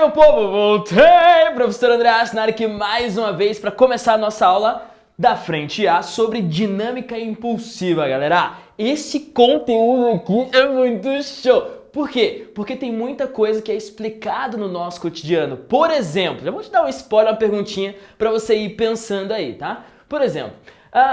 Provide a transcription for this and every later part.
meu povo, voltei! Professor André Asnar aqui mais uma vez para começar a nossa aula da frente A sobre dinâmica impulsiva, galera. Esse conteúdo aqui é muito show. Por quê? Porque tem muita coisa que é explicado no nosso cotidiano. Por exemplo, já vou te dar um spoiler, uma perguntinha para você ir pensando aí, tá? Por exemplo,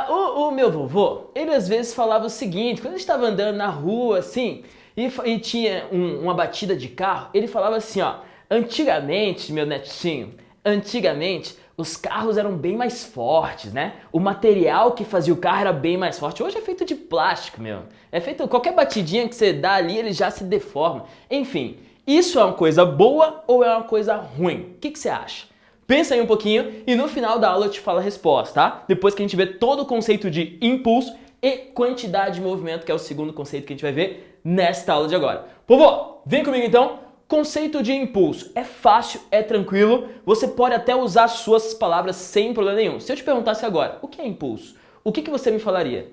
o meu vovô, ele às vezes falava o seguinte, quando ele estava andando na rua assim, e tinha uma batida de carro, ele falava assim, ó: antigamente, meu netinho, antigamente os carros eram bem mais fortes, né? O material que fazia o carro era bem mais forte. Hoje é feito de plástico, meu. É feito, qualquer batidinha que você dá ali, ele já se deforma. Enfim, isso é uma coisa boa ou é uma coisa ruim? O que você acha? Pensa aí um pouquinho e no final da aula eu te falo a resposta, tá? Depois que a gente vê todo o conceito de impulso e quantidade de movimento, que é o segundo conceito que a gente vai ver nesta aula de agora. Povo, vem comigo então. Conceito de impulso. É fácil, é tranquilo, você pode até usar suas palavras sem problema nenhum. Se eu te perguntasse agora, o que é impulso? O que você me falaria?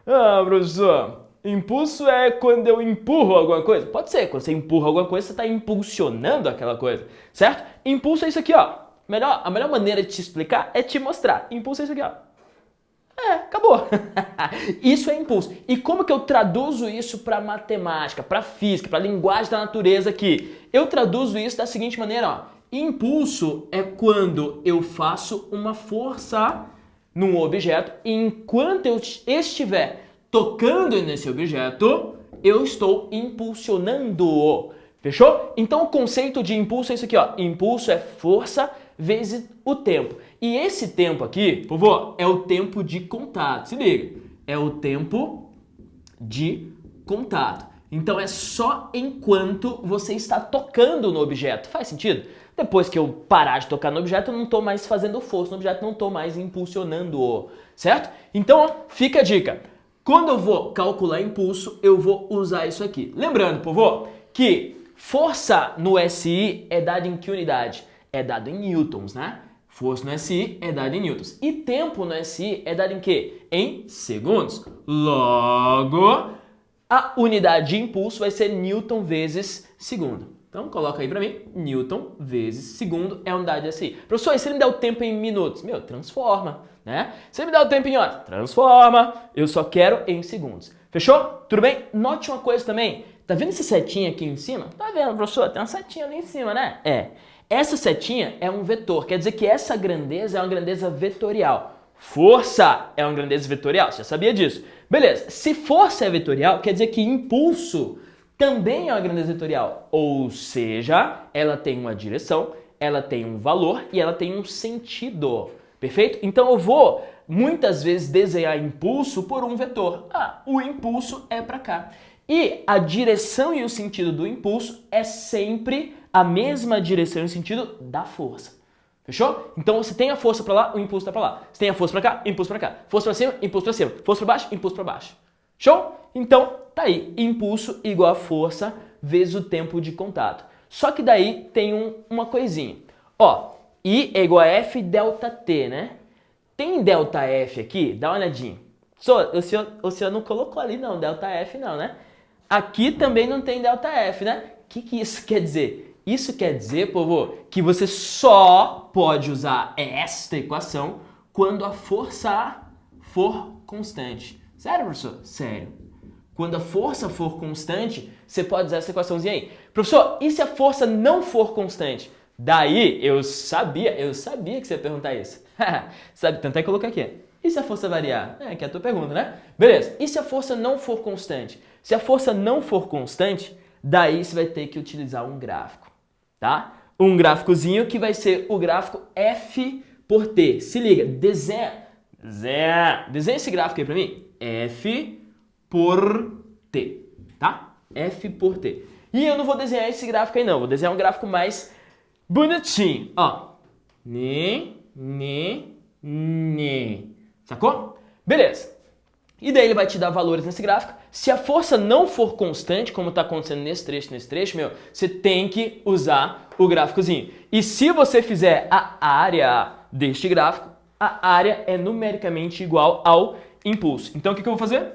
Ah, professor, impulso é quando eu empurro alguma coisa? Pode ser, quando você empurra alguma coisa, você está impulsionando aquela coisa, certo? Impulso é isso aqui, ó. A melhor maneira de te explicar é te mostrar. Impulso é isso aqui, ó. Acabou. Isso é impulso. E como que eu traduzo isso para matemática, para física, para linguagem da natureza aqui? Eu traduzo isso da seguinte maneira, ó. Impulso é quando eu faço uma força num objeto e enquanto eu estiver tocando nesse objeto, eu estou impulsionando-o. Fechou? Então o conceito de impulso é isso aqui, ó. Impulso é força vezes o tempo. E esse tempo aqui, povo, é o tempo de contato. Se liga, é o tempo de contato. Então é só enquanto você está tocando no objeto. Faz sentido? Depois que eu parar de tocar no objeto, eu não estou mais fazendo força no objeto, não estou mais impulsionando-o, certo? Então, ó, fica a dica. Quando eu vou calcular impulso, eu vou usar isso aqui. Lembrando, povo, que força no SI é dada em que unidade? É dado em newtons, né? Força no SI é dado em newtons. E tempo no SI é dado em quê? Em segundos. Logo, a unidade de impulso vai ser newton vezes segundo. Então, coloca aí pra mim, newton vezes segundo é a unidade de SI. Professor, e se ele me der o tempo em minutos? Meu, transforma, né? Se ele me der o tempo em horas? Transforma. Eu só quero em segundos. Fechou? Tudo bem? Note uma coisa também. Tá vendo essa setinha aqui em cima? Tá vendo, professor? Tem uma setinha ali em cima, né? Essa setinha é um vetor, quer dizer que essa grandeza é uma grandeza vetorial. Força é uma grandeza vetorial, você já sabia disso. Beleza, se força é vetorial, quer dizer que impulso também é uma grandeza vetorial. Ou seja, ela tem uma direção, ela tem um valor e ela tem um sentido. Perfeito? Então eu vou muitas vezes desenhar impulso por um vetor. O impulso é para cá. E a direção e o sentido do impulso é sempre a mesma direção e sentido da força. Fechou? Então você tem a força para lá, o impulso tá para lá. Você tem a força para cá, impulso para cá. Força para cima, impulso para cima. Força para baixo, impulso para baixo. Show? Então tá aí, impulso igual a força vezes o tempo de contato. Só que daí tem uma coisinha. Ó, I é igual a F delta T, né? Tem delta F aqui? Dá uma olhadinha. O senhor não colocou ali não, delta F não, né? Aqui também não tem delta F, né? O que isso quer dizer? Isso quer dizer, povo, que você só pode usar esta equação quando a força for constante. Sério, professor? Sério. Quando a força for constante, você pode usar essa equaçãozinha aí. Professor, e se a força não for constante? Daí, eu sabia que você ia perguntar isso. Sabe, tanto é que colocar aqui. E se a força variar? Que é a tua pergunta, né? Beleza. E se a força não for constante? Se a força não for constante, daí você vai ter que utilizar um gráfico, tá? Um gráficozinho que vai ser o gráfico F por T. Se liga, desenha esse gráfico aí pra mim. F por T, tá? F por T. E eu não vou desenhar esse gráfico aí não, vou desenhar um gráfico mais bonitinho. Ó, sacou? Beleza. E daí ele vai te dar valores nesse gráfico. Se a força não for constante, como está acontecendo nesse trecho, meu, você tem que usar o gráficozinho. E se você fizer a área deste gráfico, a área é numericamente igual ao impulso. Então o que eu vou fazer?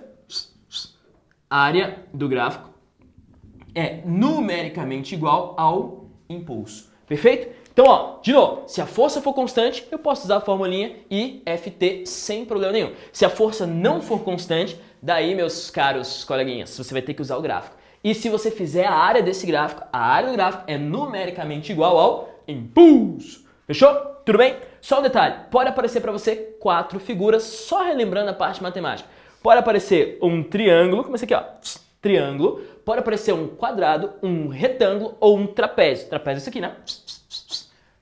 Área do gráfico é numericamente igual ao impulso. Perfeito? Então, ó, de novo, se a força for constante, eu posso usar a formulinha IFT sem problema nenhum. Se a força não for constante, daí, meus caros coleguinhas, você vai ter que usar o gráfico. E se você fizer a área desse gráfico, a área do gráfico é numericamente igual ao impulso. Fechou? Tudo bem? Só um detalhe, pode aparecer para você 4 figuras, só relembrando a parte matemática. Pode aparecer um triângulo, como esse aqui, ó, triângulo. Pode aparecer um quadrado, um retângulo ou um trapézio. Trapézio é isso aqui, né?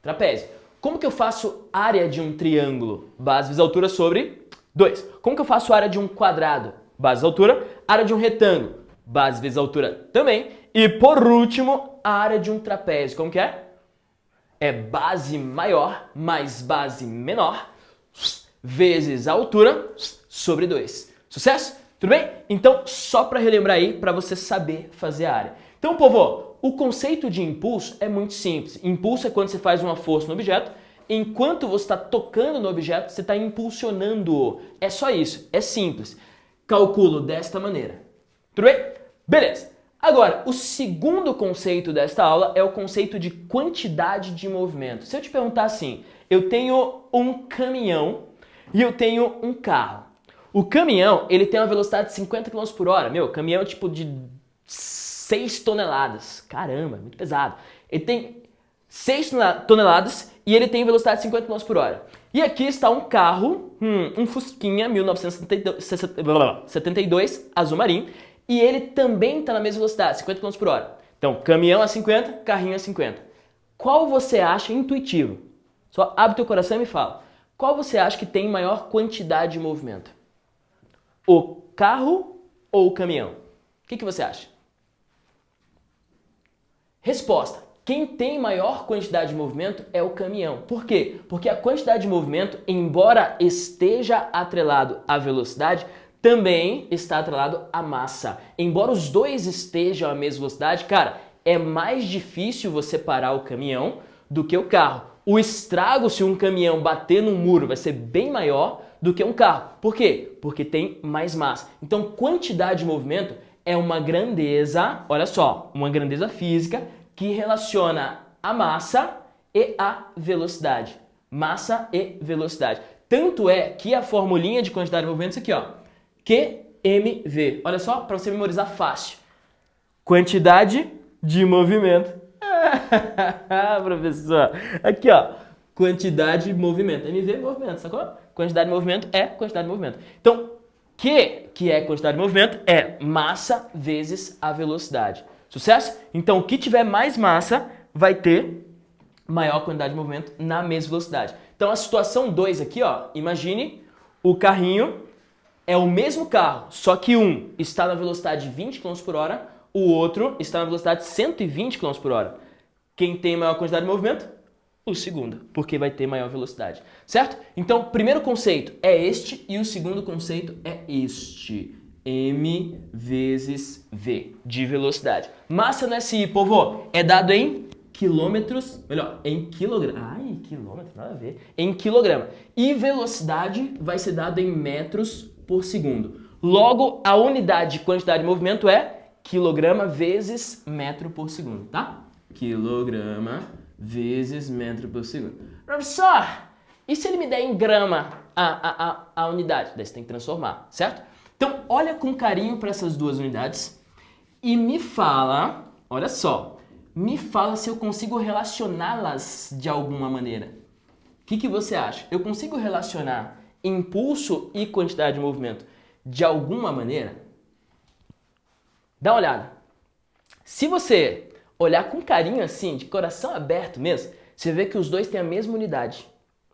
Trapézio. Como que eu faço área de um triângulo? Base vezes altura sobre 2. Como que eu faço área de um quadrado? Base vezes altura. Área de um retângulo? Base vezes altura também. E por último, a área de um trapézio. Como que é? É base maior mais base menor vezes a altura sobre 2. Sucesso? Tudo bem? Então, só para relembrar aí, para você saber fazer a área. Então, povo, o conceito de impulso é muito simples. Impulso é quando você faz uma força no objeto, enquanto você está tocando no objeto, você está impulsionando-o. É só isso, é simples. Calculo desta maneira. Tudo bem? Beleza. Agora, o segundo conceito desta aula é o conceito de quantidade de movimento. Se eu te perguntar assim, eu tenho um caminhão e eu tenho um carro. O caminhão, ele tem uma velocidade de 50 km por hora. Meu, caminhão é tipo de 6 toneladas. Caramba, muito pesado. Ele tem 6 toneladas e ele tem velocidade de 50 km por hora. E aqui está um carro, um Fusquinha 1972, azul marinho. E ele também está na mesma velocidade, 50 km por hora. Então, caminhão a 50, carrinho a 50. Qual você acha intuitivo? Só abre teu coração e me fala. Qual você acha que tem maior quantidade de movimento? O carro ou o caminhão? O que você acha? Resposta. Quem tem maior quantidade de movimento é o caminhão. Por quê? Porque a quantidade de movimento, embora esteja atrelado à velocidade, também está atrelado à massa. Embora os dois estejam à mesma velocidade, cara, é mais difícil você parar o caminhão do que o carro. O estrago se um caminhão bater num muro vai ser bem maior do que um carro. Por quê? Porque tem mais massa. Então, quantidade de movimento é uma grandeza, olha só, uma grandeza física que relaciona a massa e a velocidade. Massa e velocidade. Tanto é que a formulinha de quantidade de movimento é isso aqui, ó. QMV. Olha só, para você memorizar fácil. Quantidade de movimento. Professor. Aqui, ó. Quantidade de movimento. MV, movimento, sacou? Quantidade de movimento é quantidade de movimento. Então, Q, que é quantidade de movimento, é massa vezes a velocidade. Sucesso? Então, o que tiver mais massa vai ter maior quantidade de movimento na mesma velocidade. Então, a situação 2 aqui, ó. Imagine o carrinho. É o mesmo carro, só que um está na velocidade de 20 km por hora, o outro está na velocidade de 120 km por hora. Quem tem maior quantidade de movimento? O segundo, porque vai ter maior velocidade, certo? Então, o primeiro conceito é este e o segundo conceito é este. M vezes V, de velocidade. Massa no SI, povo, é dado em quilômetros, melhor, em quilograma. Ai, quilômetro, nada a ver. Em quilograma. E velocidade vai ser dado em metros por segundo. Logo, a unidade de quantidade de movimento é quilograma vezes metro por segundo, tá? Quilograma vezes metro por segundo. Professor, e se ele me der em grama a unidade? Daí você tem que transformar, certo? Então, olha com carinho para essas duas unidades e me fala, olha só, me fala se eu consigo relacioná-las de alguma maneira. O que você acha? Eu consigo relacionar impulso e quantidade de movimento de alguma maneira? Dá uma olhada. Se você olhar com carinho assim, de coração aberto mesmo, você vê que os dois têm a mesma unidade.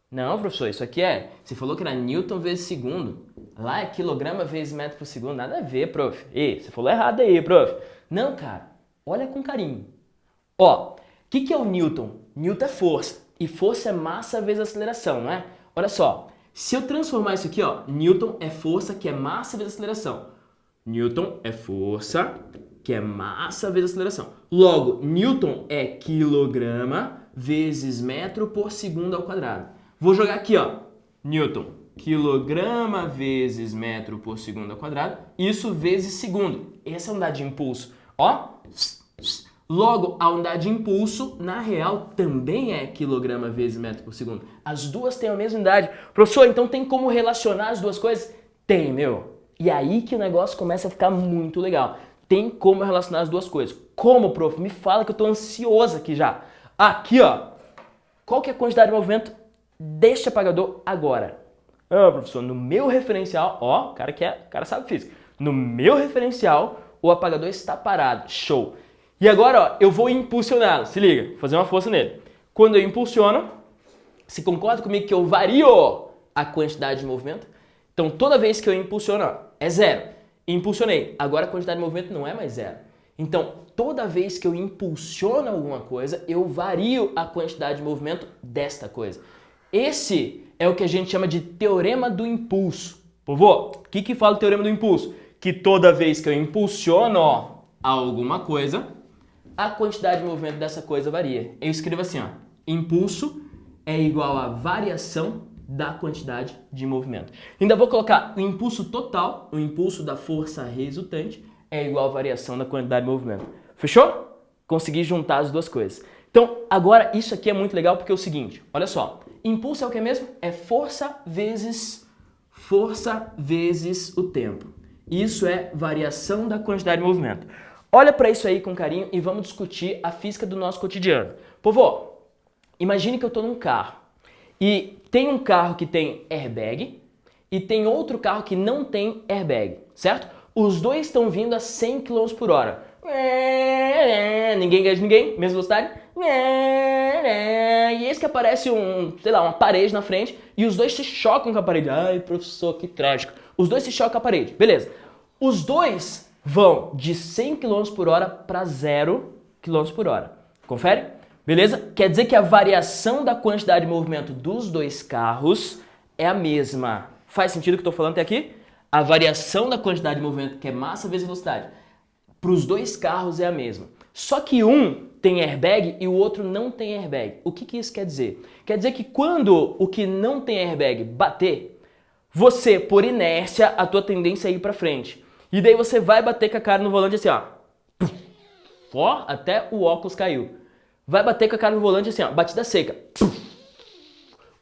Não, professor, isso aqui você falou que era Newton vezes segundo. Lá é quilograma vezes metro por segundo. Nada a ver, prof. Ei, você falou errado aí, prof. Não, cara. Olha com carinho. Ó, o que é o Newton? Newton é força. E força é massa vezes aceleração, não é? Olha só. Se eu transformar isso aqui, ó, Newton é força que é massa vezes aceleração. Newton é força que é massa vezes aceleração. Logo, Newton é quilograma vezes metro por segundo ao quadrado. Vou jogar aqui, ó, Newton, quilograma vezes metro por segundo ao quadrado, isso vezes segundo. Essa é a unidade de impulso. Ó, Logo, a unidade de impulso, na real, também é quilograma vezes metro por segundo. As duas têm a mesma unidade. Professor, então tem como relacionar as duas coisas? Tem, meu. E aí que o negócio começa a ficar muito legal. Tem como relacionar as duas coisas. Como, prof? Me fala que eu tô ansioso aqui já. Aqui, ó. Qual que é a quantidade de movimento deste apagador agora? Ah, professor, no meu referencial, ó, o cara sabe física. No meu referencial, o apagador está parado. Show. E agora, ó, eu vou impulsioná-lo. Se liga, vou fazer uma força nele. Quando eu impulsiono, se concorda comigo que eu vario a quantidade de movimento? Então, toda vez que eu impulsiono, ó, é zero. Impulsionei. Agora a quantidade de movimento não é mais zero. Então, toda vez que eu impulsiono alguma coisa, eu vario a quantidade de movimento desta coisa. Esse é o que a gente chama de teorema do impulso. Povo, o que fala o teorema do impulso? Que toda vez que eu impulsiono, ó, alguma coisa, a quantidade de movimento dessa coisa varia. Eu escrevo assim, ó, impulso é igual a variação da quantidade de movimento. Ainda vou colocar o impulso total, o impulso da força resultante, é igual a variação da quantidade de movimento. Fechou? Consegui juntar as duas coisas. Então, agora isso aqui é muito legal porque é o seguinte, olha só, impulso é o que mesmo? É força vezes o tempo. Isso é variação da quantidade de movimento. Olha para isso aí com carinho e vamos discutir a física do nosso cotidiano. Povo, imagine que eu estou num carro e tem um carro que tem airbag e tem outro carro que não tem airbag, certo? Os dois estão vindo a 100 km por hora. Ninguém ganha de ninguém, mesma velocidade. E eis que aparece uma parede na frente e os dois se chocam com a parede. Ai, professor, que trágico. Os dois se chocam com a parede, beleza. Os dois vão de 100 km por hora para 0 km por hora. Confere? Beleza? Quer dizer que a variação da quantidade de movimento dos dois carros é a mesma. Faz sentido o que eu estou falando até aqui? A variação da quantidade de movimento, que é massa vezes velocidade, para os dois carros é a mesma. Só que um tem airbag e o outro não tem airbag. O que isso quer dizer? Quer dizer que quando o que não tem airbag bater, você, por inércia, a tua tendência é ir para frente. E daí você vai bater com a cara no volante assim, ó. Ó, até o óculos caiu. Vai bater com a cara no volante assim, ó, batida seca.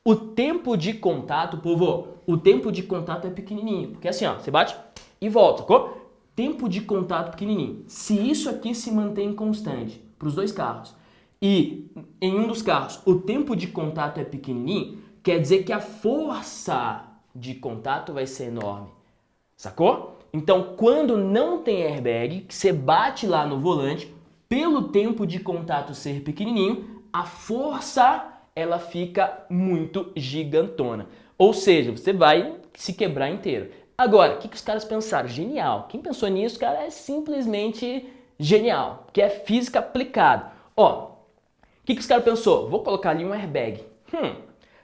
O tempo de contato, povo, o tempo de contato é pequenininho. Porque assim, ó, você bate e volta, sacou? Tempo de contato pequenininho. Se isso aqui se mantém constante para os dois carros e em um dos carros o tempo de contato é pequenininho, quer dizer que a força de contato vai ser enorme. Sacou? Então, quando não tem airbag, que você bate lá no volante, pelo tempo de contato ser pequenininho, a força ela fica muito gigantona. Ou seja, você vai se quebrar inteiro. Agora, o que os caras pensaram? Genial. Quem pensou nisso, cara, é simplesmente genial, que é física aplicada. Ó, o que os caras pensou? Vou colocar ali um airbag.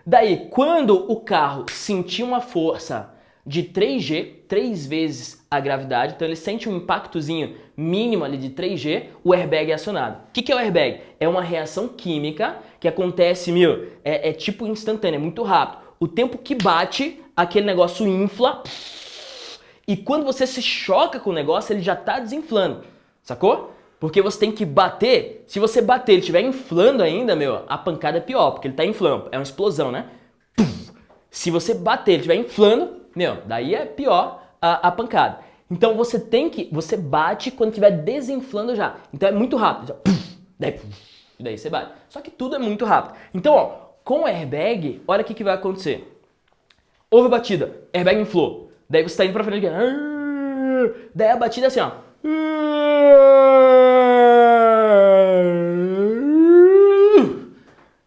Daí, quando o carro sentir uma força de 3G, 3 vezes a gravidade, então ele sente um impactozinho mínimo ali de 3G, o airbag é acionado. O que é o airbag? É uma reação química que acontece, é tipo instantânea, é muito rápido. O tempo que bate, aquele negócio infla, e quando você se choca com o negócio, ele já está desinflando, sacou? Porque você tem que bater, se você bater e ele estiver inflando ainda, a pancada é pior, porque ele está inflando, é uma explosão, né? Se você bater e ele estiver inflando, daí é pior a pancada. Então você bate quando estiver desinflando já. Então é muito rápido. Já, daí você bate. Só que tudo é muito rápido. Então, ó, com o airbag, olha o que vai acontecer. Houve a batida, airbag inflou. Daí você está indo pra frente aqui. Daí a batida é assim, ó.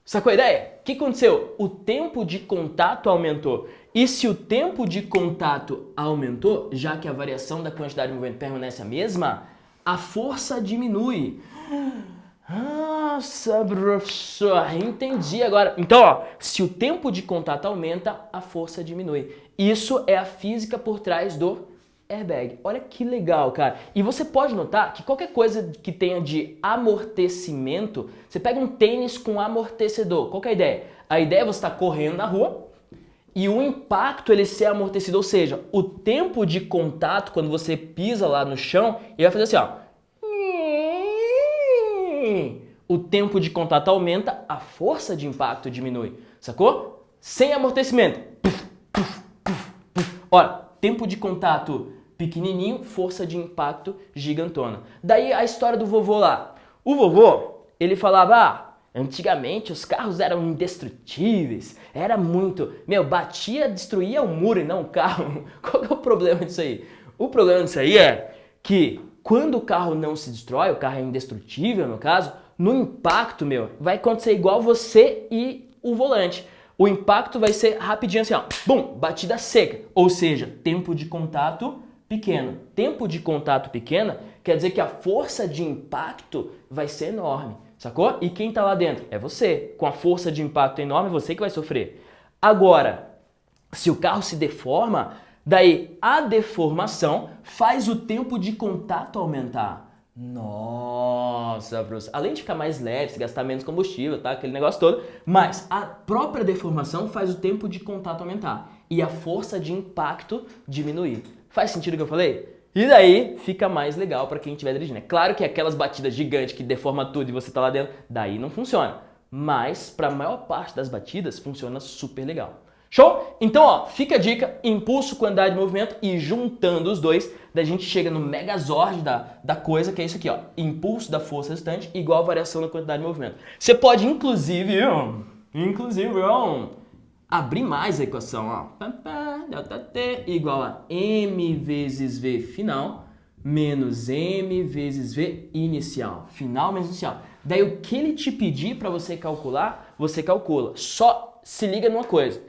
Sacou a ideia? O que aconteceu? O tempo de contato aumentou. E se o tempo de contato aumentou, já que a variação da quantidade de movimento permanece a mesma, a força diminui. Nossa, professor, entendi agora. Então, ó, se o tempo de contato aumenta, a força diminui. Isso é a física por trás do airbag. Olha que legal, cara. E você pode notar que qualquer coisa que tenha de amortecimento, você pega um tênis com amortecedor. Qual que é a ideia? A ideia é você estar correndo na rua e o impacto ele ser amortecido, ou seja, o tempo de contato quando você pisa lá no chão, ele vai fazer assim, ó. o tempo de contato aumenta, a força de impacto diminui, sacou? Sem amortecimento. Olha, tempo de contato pequenininho, força de impacto gigantona. Daí a história do vovô lá. O vovô, ele falava, antigamente os carros eram indestrutíveis, era muito... batia, destruía o muro e não o carro. Qual que é o problema disso aí? O problema disso aí é que quando o carro não se destrói, o carro é indestrutível no caso, no impacto, vai acontecer igual você e o volante. O impacto vai ser rapidinho assim, ó, bum, batida seca, ou seja, tempo de contato pequeno. Tempo de contato pequeno quer dizer que a força de impacto vai ser enorme, sacou? E quem tá lá dentro? É você. Com a força de impacto enorme, é você que vai sofrer. Agora, se o carro se deforma, daí a deformação faz o tempo de contato aumentar. Nossa, professor. Além de ficar mais leve, se gastar menos combustível, tá? Aquele negócio todo. Mas a própria deformação faz o tempo de contato aumentar. E a força de impacto diminuir. Faz sentido o que eu falei? E daí fica mais legal para quem estiver dirigindo. É claro que aquelas batidas gigantes que deforma tudo e você tá lá dentro, daí não funciona. Mas para a maior parte das batidas funciona super legal. Show? Então, ó, fica a dica, impulso, quantidade de movimento e juntando os dois, daí a gente chega no megazord da coisa, que é isso aqui, ó, impulso da força resultante igual a variação da quantidade de movimento. Você pode, inclusive, abrir mais a equação, ó, ΔT igual a m vezes v final menos m vezes v inicial, final menos inicial. Daí o que ele te pedir para você calcular, você calcula. Só se liga numa coisa.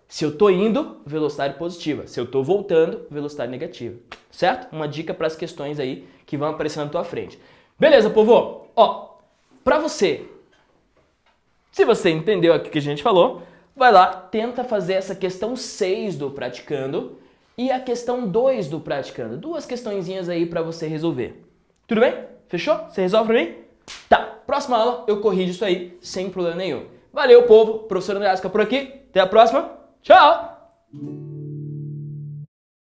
Se eu tô indo, velocidade positiva. Se eu tô voltando, velocidade negativa. Certo? Uma dica para as questões aí que vão aparecer na tua frente. Beleza, povo? Ó, para você, se você entendeu aqui o que a gente falou, vai lá, tenta fazer essa questão 6 do praticando e a questão 2 do praticando. Duas questõezinhas aí para você resolver. Tudo bem? Fechou? Você resolve pra mim? Tá. Próxima aula eu corrijo isso aí sem problema nenhum. Valeu, povo. Professor André Asca por aqui. Até a próxima. Tchau!